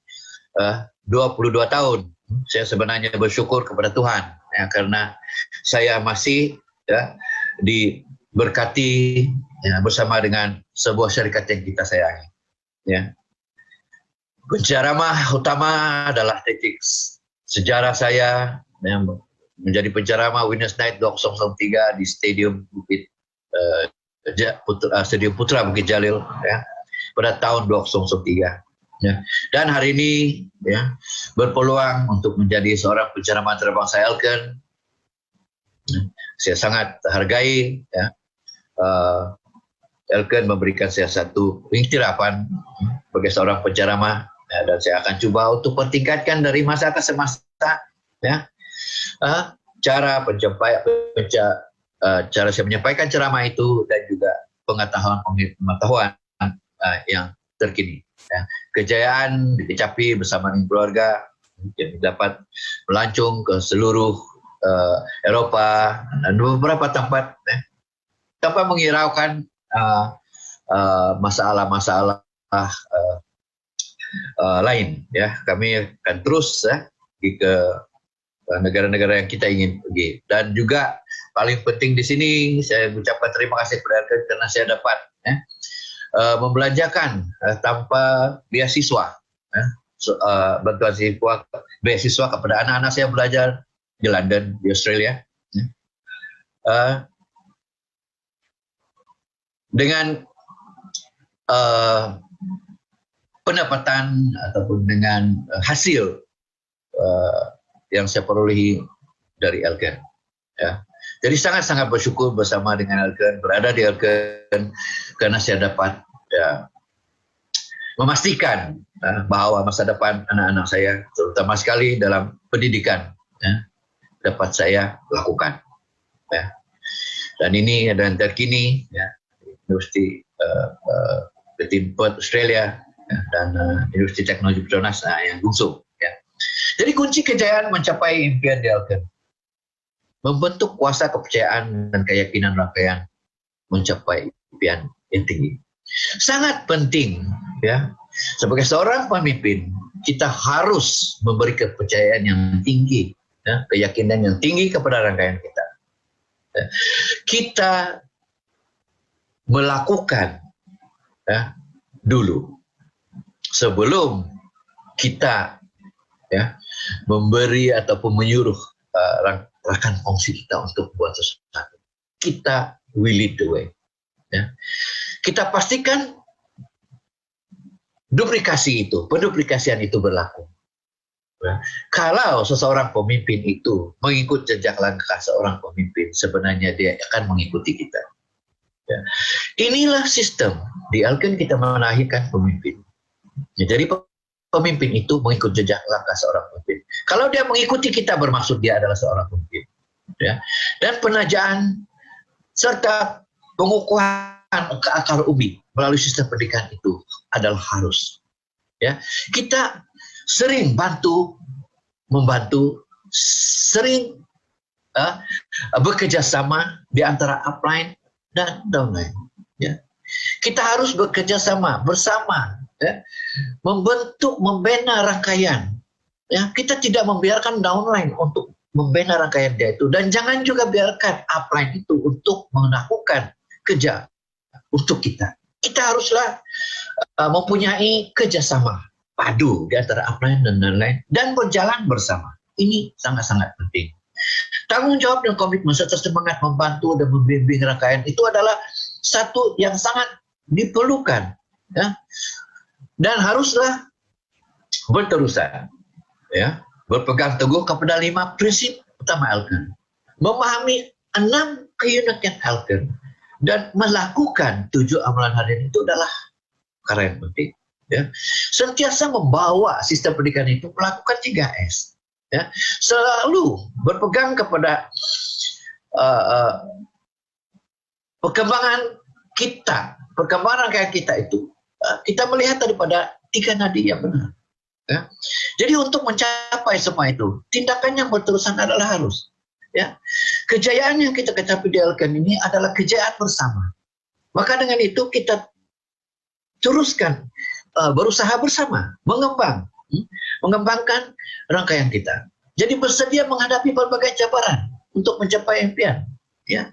22 tahun saya sebenarnya bersyukur kepada Tuhan, ya, karena saya masih, ya, diberkati, ya, bersama dengan sebuah syarikat yang kita sayangi, ya. Penceramah utama adalah titik sejarah saya yang menjadi penceramah Winners Night 2003 di Stadium Stadium Putra Bukit Jalil, ya, pada tahun 2003. Ya. Dan hari ini, ya, berpeluang untuk menjadi seorang penceramah antarabangsa Elken. Saya sangat hargai, ya, Elken memberikan saya satu pengiktirafan sebagai seorang penceramah, ya, dan saya akan coba untuk meningkatkan dari masa ke semasa, ya, cara saya menyampaikan ceramah itu, dan juga pengetahuan yang terkini, ya. Kejayaan dicapai bersama dengan keluarga, yang dapat melancung ke seluruh Eropa dan beberapa tempat, ya, tanpa menghiraukan masalah-masalah lain, ya. Kami akan terus, ya, pergi ke negara-negara yang kita ingin pergi. Dan juga paling penting di sini saya mengucapkan terima kasih kepada Elken karena saya dapat, ya, membelanjakan tanpa beasiswa, ya, bantuan beasiswa kepada anak-anak saya belajar di London, di Australia, ya. Dengan pendapatan ataupun dengan hasil yang saya perolehi dari Elken, ya. Jadi sangat-sangat bersyukur bersama dengan Elken, berada di Elken, karena saya dapat, ya, memastikan bahwa masa depan anak-anak saya, terutama sekali dalam pendidikan, ya, dapat saya lakukan, ya. Dan ini adalah yang terkini, ya, Universiti Perth Australia, ya, dan Universiti Teknologi Petronas yang Gungsung, ya. Jadi kunci kejayaan mencapai impian di Elken, membentuk kuasa kepercayaan dan keyakinan rangkaian mencapai impian yang tinggi. Sangat penting, ya, sebagai seorang pemimpin kita harus memberi kepercayaan yang tinggi, ya, keyakinan yang tinggi kepada rangkaian kita. Ya. Kita melakukan, ya, dulu sebelum kita, ya, memberi ataupun menyuruh rekan kongsi kita untuk buat sesuatu. Kita will lead the way. Ya. Kita pastikan penduplikasian itu berlaku. Ya. Kalau seseorang pemimpin itu mengikut jejak langkah seorang pemimpin, sebenarnya dia akan mengikuti kita. Ya. Inilah sistem di Elken kita melahirkan pemimpin. Ya, jadi pemimpin itu mengikut jejak langkah seorang pemimpin. Kalau dia mengikuti kita, bermaksud dia adalah seorang pemimpin. Ya. Dan penajaan serta pengukuhan ke akar umbi melalui sistem pendidikan itu adalah harus. Ya. Kita sering membantu, sering bekerja sama di antara upline dan downline. Ya. Kita harus bekerja sama bersama, ya, membina rangkaian. Ya, kita tidak membiarkan downline untuk membina rangkaian dia itu, dan jangan juga biarkan upline itu untuk melakukan kerja untuk kita. Kita haruslah mempunyai kerjasama padu di antara upline dan downline dan berjalan bersama. Ini sangat-sangat penting. Tanggung jawab dan komitmen serta semangat membantu dan membimbing rangkaian itu adalah satu yang sangat diperlukan, ya, dan haruslah berterusan, ya, berpegang teguh kepada 5 prinsip utama Elken, memahami 6 keunikan Elken, dan melakukan 7 amalan harian itu adalah perkara yang penting. Ya. Sentiasa membawa sistem pendidikan itu melakukan 3S. Ya. Selalu berpegang kepada perkembangan rangkaian kita itu, kita melihat daripada 3 nadi yang benar. Ya. Jadi untuk mencapai semua itu, tindakan yang berterusan adalah harus. Ya. Kejayaan yang kita capai di Elken ini adalah kejayaan bersama. Maka dengan itu kita teruskan berusaha bersama, mengembangkan rangkaian kita. Jadi bersedia menghadapi berbagai cabaran untuk mencapai impian. Ya.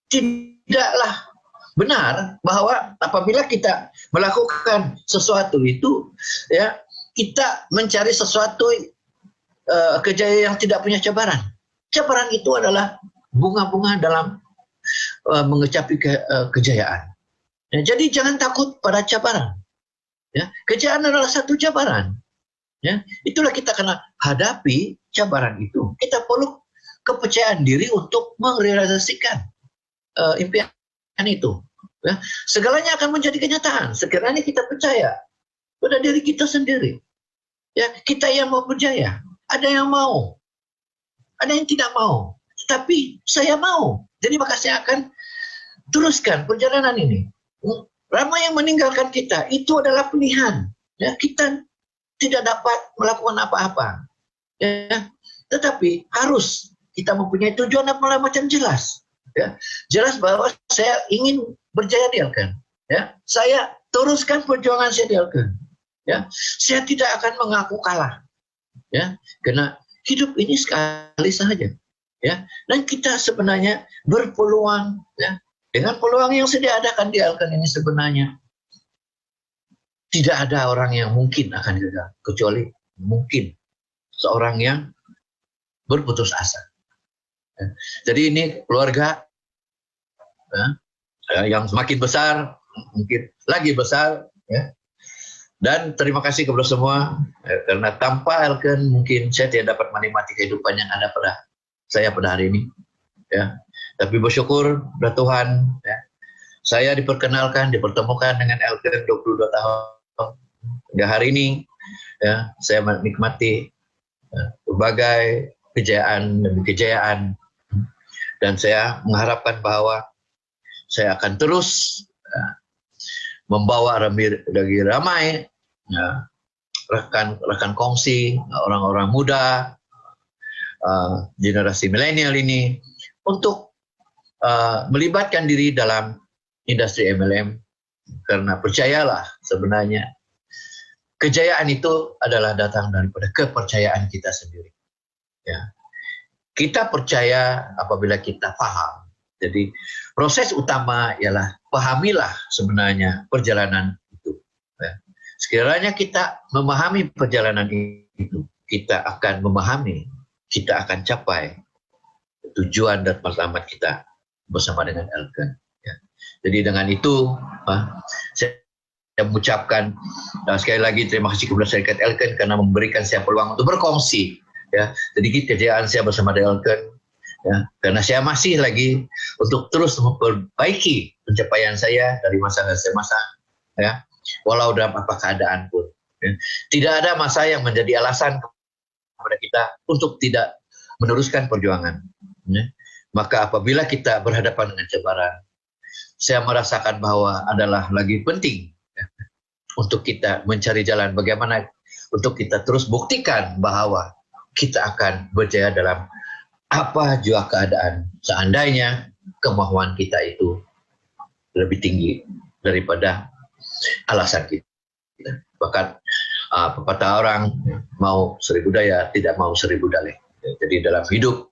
Tidaklah benar bahwa apabila kita melakukan sesuatu itu, ya, kita mencari sesuatu kejayaan yang tidak punya cabaran. Cabaran itu adalah bunga-bunga dalam mengecapi kejayaan. Ya, jadi jangan takut pada cabaran. Ya, kejayaan adalah satu cabaran. Ya, itulah kita kena hadapi cabaran itu. Kita perlu kepercayaan diri untuk merealisasikan impian itu. Ya, segalanya akan menjadi kenyataan sekiranya kita percaya pada diri kita sendiri. Ya, kita yang mau berjaya. Ada yang mau, ada yang tidak mau. Tapi saya mau. Jadi maka saya akan teruskan perjalanan ini. Ramai yang meninggalkan kita, itu adalah pilihan. Ya, kita tidak dapat melakukan apa-apa. Ya, tetapi harus kita mempunyai tujuan dan macam jelas. Ya, jelas bahwa saya ingin berjaya di Elken. Ya, saya teruskan perjuangan saya di Elken. Ya, saya tidak akan mengaku kalah. Ya, karena hidup ini sekali saja. Ya, dan kita sebenarnya berpeluang, ya, dengan peluang yang sudah adakan di Elken ini sebenarnya tidak ada orang yang mungkin akan gagal, kecuali mungkin seorang yang berputus asa. Ya. Jadi ini keluarga, ya, yang semakin besar, mungkin lagi besar, ya. Dan terima kasih kepada semua, ya, karena tanpa Elken mungkin saya tidak dapat menikmati kehidupan yang ada pada saya pada hari ini. Ya. Tapi bersyukur kepada Tuhan, ya, saya dipertemukan dengan Elken 22 tahun. Hingga hari ini, ya, saya menikmati berbagai kejayaan demi kejayaan, dan saya mengharapkan bahwa saya akan terus membawa lagi ramai rekan kongsi, orang-orang muda, generasi milenial ini untuk melibatkan diri dalam industri MLM, karena percayalah sebenarnya kejayaan itu adalah datang daripada kepercayaan kita sendiri. Ya. Kita percaya apabila kita paham. Jadi proses utama ialah pahamilah sebenarnya perjalanan itu. Ya. Sekiranya kita memahami perjalanan itu, kita akan memahami, kita akan capai tujuan dan matlamat kita bersama dengan Elken. Ya. Jadi dengan itu, saya mengucapkan sekali lagi terima kasih kepada Syarikat Elken karena memberikan saya peluang untuk berkongsi. Ya. Jadi kerjaan saya bersama dengan Elken, ya, karena saya masih lagi untuk terus memperbaiki pencapaian saya dari masa ke masa, ya, walau dalam apa keadaan pun. Ya. Tidak ada masa yang menjadi alasan kepada kita untuk tidak meneruskan perjuangan. Ya. Maka apabila kita berhadapan dengan cabaran, saya merasakan bahwa adalah lagi penting, ya, untuk kita mencari jalan bagaimana untuk kita terus buktikan bahwa kita akan berjaya dalam apa jua keadaan, seandainya kemauan kita itu lebih tinggi daripada alasan kita. Bahkan pepatah orang, mau 1000 daya, tidak mau 1000 dalih. Jadi dalam hidup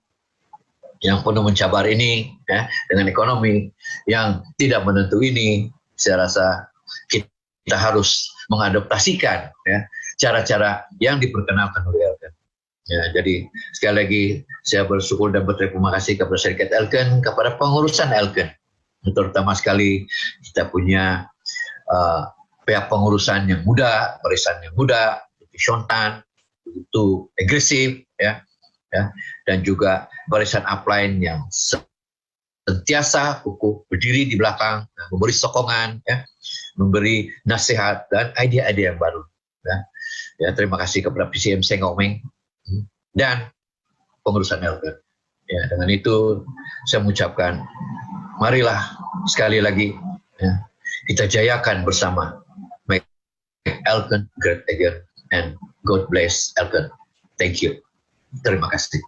yang penuh mencabar ini, ya, dengan ekonomi yang tidak menentu ini, saya rasa kita harus mengadaptasikan, ya, cara-cara yang diperkenalkan oleh Elken. Ya, jadi sekali lagi saya bersyukur dan berterima kasih kepada Syarikat Elken, kepada pengurusan Elken. Terutama sekali kita punya pihak pengurusan yang muda, barisan yang muda, visionan, itu agresif, ya, dan juga barisan upline yang sentiasa kukuh berdiri di belakang, memberi sokongan, ya, memberi nasihat dan ide-ide yang baru. Ya, terima kasih kepada PCM Sengomeng dan pengurusan Elken. Ya, dengan itu saya mengucapkan, marilah sekali lagi, ya, kita jayakan bersama. Make Elken great again, and God bless Elken. Thank you. Terima kasih.